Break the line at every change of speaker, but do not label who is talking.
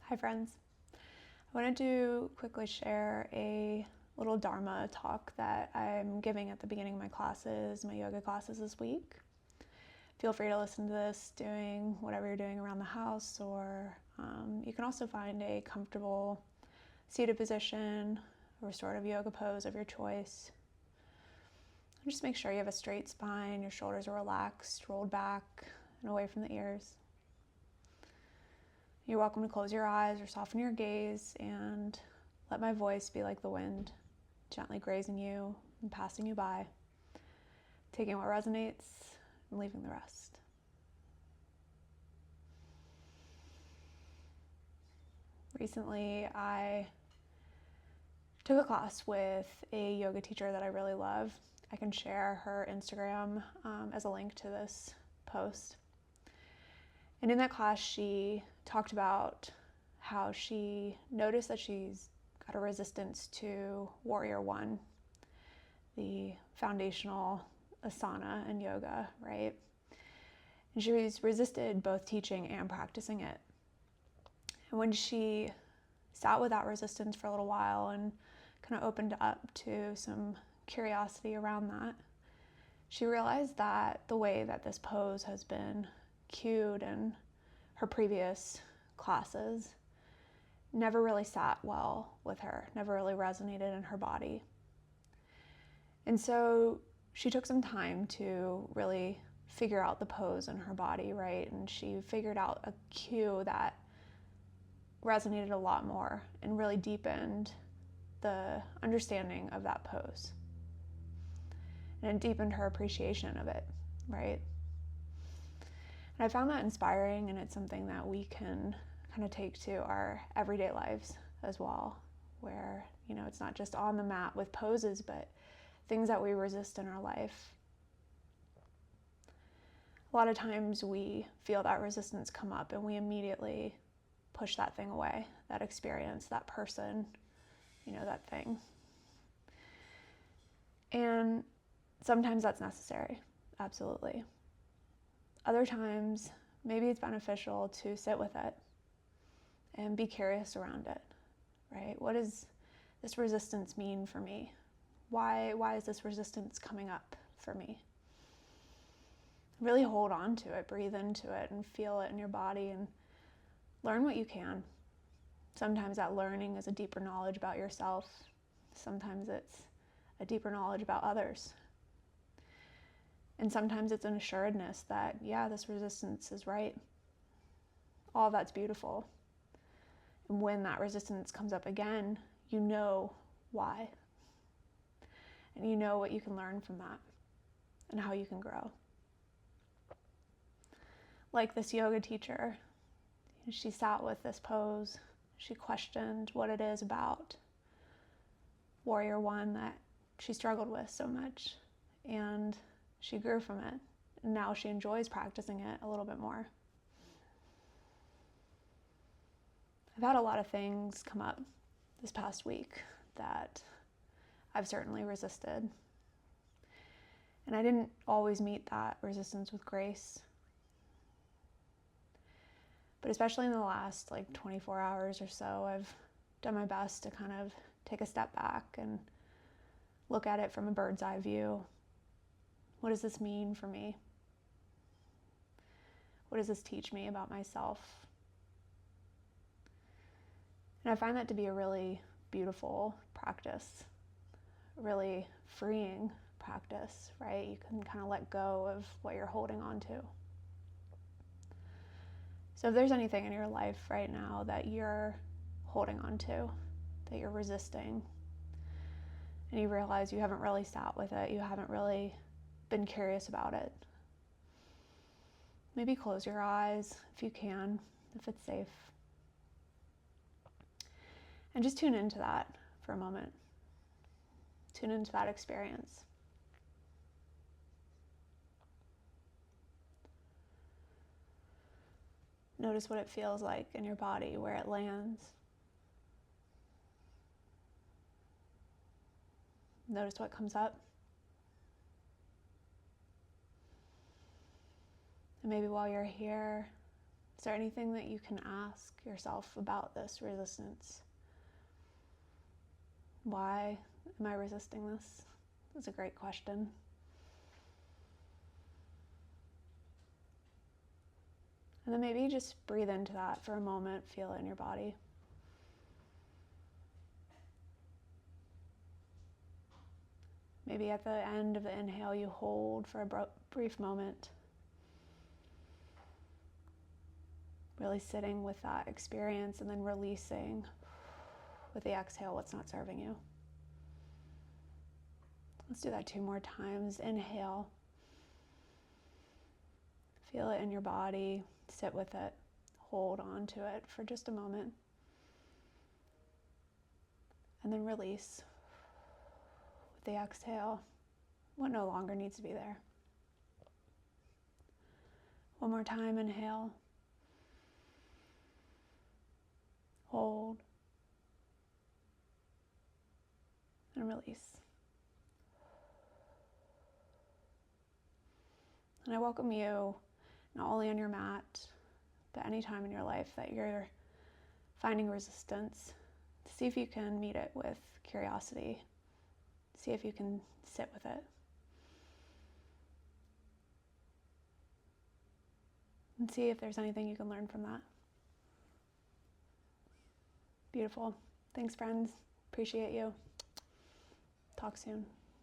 Hi friends. I wanted to quickly share a little Dharma talk that I'm giving at the beginning of my classes, my yoga classes this week. Feel free to listen to this doing whatever you're doing around the house, or you can also find a comfortable seated position, a restorative yoga pose of your choice. And just make sure you have a straight spine, your shoulders are relaxed, rolled back and away from the ears. You're welcome to close your eyes or soften your gaze and let my voice be like the wind, gently grazing you and passing you by, taking what resonates and leaving the rest. Recently, I took a class with a yoga teacher that I really love. I can share her Instagram as a link to this post. And in that class, she talked about how she noticed that she's got a resistance to Warrior One, the foundational asana in yoga, right? And she's resisted both teaching and practicing it. And when she sat with that resistance for a little while and kind of opened up to some curiosity around that, she realized that the way that this pose has been cued in her previous classes never really sat well with her, never really resonated in her body. And so she took some time to really figure out the pose in her body, right? And she figured out a cue that resonated a lot more and really deepened the understanding of that pose. And it deepened her appreciation of it, right? And I found that inspiring, and it's something that we can kind of take to our everyday lives as well, where, it's not just on the mat with poses, but things that we resist in our life. A lot of times we feel that resistance come up and we immediately push that thing away, that experience, that person, that thing. And sometimes that's necessary, absolutely. Other times, maybe it's beneficial to sit with it and be curious around it, right? What does this resistance mean for me? Why is this resistance coming up for me? Really hold on to it, breathe into it, and feel it in your body and learn what you can. Sometimes that learning is a deeper knowledge about yourself. Sometimes it's a deeper knowledge about others. And sometimes it's an assuredness that, this resistance is right. All of that's beautiful. And when that resistance comes up again, you know why. And you know what you can learn from that and how you can grow. Like this yoga teacher, she sat with this pose. She questioned what it is about Warrior One that she struggled with so much. And she grew from it. And now she enjoys practicing it a little bit more. I've had a lot of things come up this past week that I've certainly resisted. And I didn't always meet that resistance with grace. But especially in the last 24 hours or so, I've done my best to kind of take a step back and look at it from a bird's eye view. What does this mean for me? What does this teach me about myself? And I find that to be a really beautiful practice, a really freeing practice, right? You can kind of let go of what you're holding on to. So if there's anything in your life right now that you're holding on to, that you're resisting, and you realize you haven't really sat with it, you haven't really been curious about it, maybe close your eyes if you can, if it's safe. And just tune into that for a moment. Tune into that experience. Notice what it feels like in your body, where it lands. Notice what comes up. And maybe while you're here, Is there anything that you can ask yourself about this resistance? Why am I resisting this? That's a great question. And then maybe just breathe into that for a moment, feel it in your body. Maybe at the end of the inhale, you hold for a brief moment, really sitting with that experience and then releasing with the exhale what's not serving you. Let's do that 2 more times. Inhale. Feel it in your body. Sit with it. Hold on to it for just a moment. And then release with the exhale what no longer needs to be there. 1 more time. Inhale. Hold. And release. And I welcome you, not only on your mat, but any time in your life that you're finding resistance, to see if you can meet it with curiosity. See if you can sit with it. And see if there's anything you can learn from that. Beautiful. Thanks, friends. Appreciate you. Talk soon.